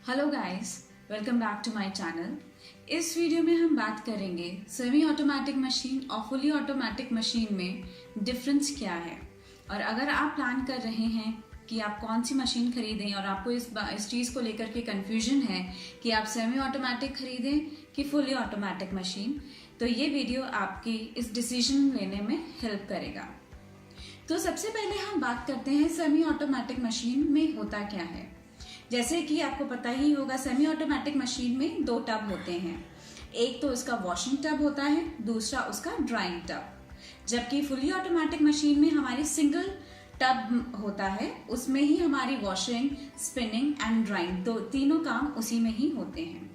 Hello guys, welcome back to my channel. इस video में हम बात करेंगे सेमी ऑटोमेटिक मशीन और फुली ऑटोमेटिक मशीन में डिफरेंस क्या है। और अगर आप प्लान कर रहे हैं कि आप कौन सी मशीन खरीदें और आपको इस चीज़ को लेकर के कंफ्यूजन है कि आप सेमी ऑटोमेटिक खरीदें कि फुली ऑटोमेटिक मशीन, तो ये वीडियो आपकी इस डिसीजन लेने में हेल्प करेगा। तो सबसे पहले हम बात करते हैं सेमी ऑटोमेटिक मशीन में होता क्या है। जैसे कि आपको पता ही होगा, सेमी ऑटोमेटिक मशीन में दो टब होते हैं। एक तो उसका वॉशिंग टब होता है, दूसरा उसका ड्राइंग टब। जबकि फुली ऑटोमेटिक मशीन में हमारी सिंगल टब होता है, उसमें ही हमारी वॉशिंग, स्पिनिंग एंड ड्राइंग तीनों काम उसी में ही होते हैं।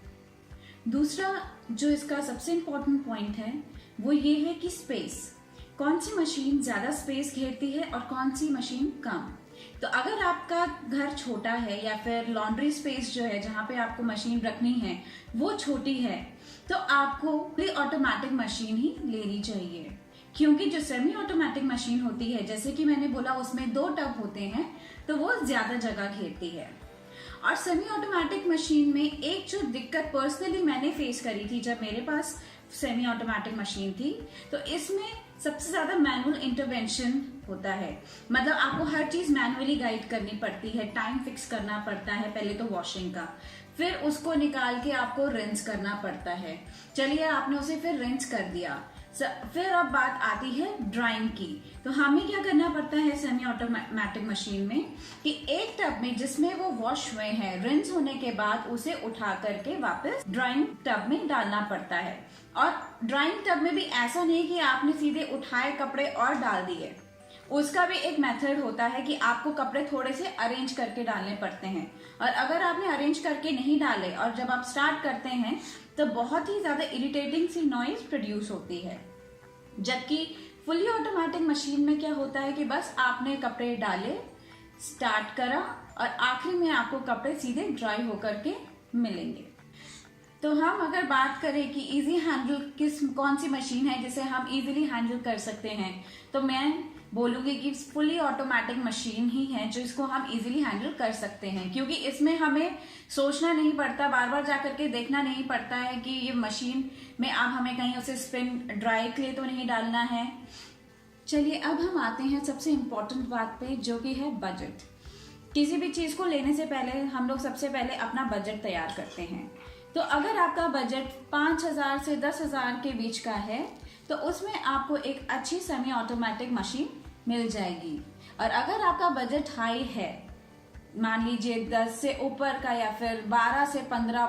दूसरा जो इसका सबसे इम्पोर्टेंट पॉइंट है वो ये है कि स्पेस, कौन सी मशीन ज्यादा स्पेस घेरती है और कौन सी मशीन कम। तो अगर आपका घर छोटा है या फिर लॉन्ड्री स्पेस जो है जहाँ पे आपको मशीन रखनी है वो छोटी है, तो आपको फुली ऑटोमेटिक मशीन ही लेनी चाहिए। क्योंकि जो सेमी ऑटोमेटिक मशीन होती है, जैसे कि मैंने बोला, उसमें दो टब होते हैं तो वो ज्यादा जगह घेरती है। और सेमी ऑटोमेटिक मशीन में एक जो दिक्कत पर्सनली मैंने फेस करी थी जब मेरे पास सेमी ऑटोमेटिक मशीन थी, तो इसमें सबसे ज्यादा मैनुअल इंटरवेंशन होता है। मतलब आपको हर चीज मैनुअली गाइड करनी पड़ती है, टाइम फिक्स करना पड़ता है, पहले तो वॉशिंग का, फिर उसको निकाल के आपको रिंस करना पड़ता है। चलिए, आपने उसे फिर रिंस कर दिया, फिर अब बात आती है ड्राइंग की। तो हमें क्या करना पड़ता है सेमी ऑटोमेटिक मशीन में कि एक टब में जिसमें वो वॉश हुए हैं, रिंस होने के बाद उसे उठा करके वापस ड्राइंग टब में डालना पड़ता है। और ड्राइंग टब में भी ऐसा नहीं कि आपने सीधे उठाए कपड़े और डाल दिए, उसका भी एक मेथड होता है कि आपको कपड़े थोड़े से अरेंज करके डालने पड़ते हैं। और अगर आपने अरेंज करके नहीं डाले और जब आप स्टार्ट करते हैं तो बहुत ही ज्यादा इरिटेटिंग सी नॉइज प्रोड्यूस होती है। जबकि फुली ऑटोमेटिक मशीन में क्या होता है कि बस आपने कपड़े डाले, स्टार्ट करा और आखिरी में आपको कपड़े सीधे ड्राई होकर के मिलेंगे। तो हम अगर बात करें कि इजी हैंडल कौन सी मशीन है जिसे हम इजीली हैंडल कर सकते हैं, तो मैं बोलूंगी कि फुली ऑटोमेटिक मशीन ही है जो इसको हम इजीली हैंडल कर सकते हैं। क्योंकि इसमें हमें सोचना नहीं पड़ता, बार बार जाकर के देखना नहीं पड़ता है कि ये मशीन में अब हमें कहीं उसे स्पिन ड्राई क्ले तो नहीं डालना है। चलिए, अब हम आते हैं सबसे इम्पोर्टेंट बात पे, जो कि है बजट। किसी भी चीज को लेने से पहले हम लोग सबसे पहले अपना बजट तैयार करते हैं। तो अगर आपका बजट 5,000 से 10,000 के बीच का है तो उसमें आपको एक अच्छी सेमी ऑटोमेटिक मशीन मिल जाएगी। और अगर आपका बजट हाई है, मान लीजिए 10 से ऊपर का या फिर 12 से 15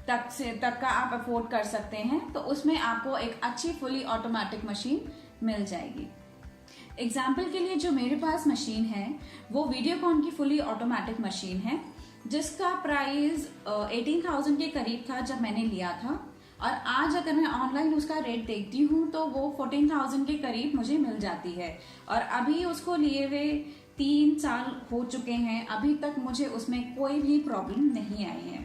तक का आप अफोर्ड कर सकते हैं, तो उसमें आपको एक अच्छी फुली ऑटोमेटिक मशीन मिल जाएगी। एग्जाम्पल के लिए जो मेरे पास मशीन है वो वीडियोकॉन की फुली ऑटोमेटिक मशीन है, जिसका प्राइस 18,000 के करीब था जब मैंने लिया था। और आज अगर मैं ऑनलाइन उसका रेट देखती हूँ तो वो 14,000 के करीब मुझे मिल जाती है। और अभी उसको लिए हुए 3 साल हो चुके हैं, अभी तक मुझे उसमें कोई भी प्रॉब्लम नहीं आई है।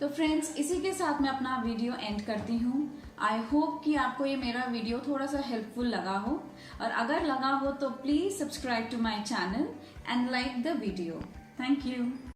तो फ्रेंड्स, इसी के साथ मैं अपना वीडियो एंड करती हूँ। आई होप कि आपको ये मेरा वीडियो थोड़ा सा हेल्पफुल लगा हो, और अगर लगा हो तो please subscribe to my channel and like the video. Thank you.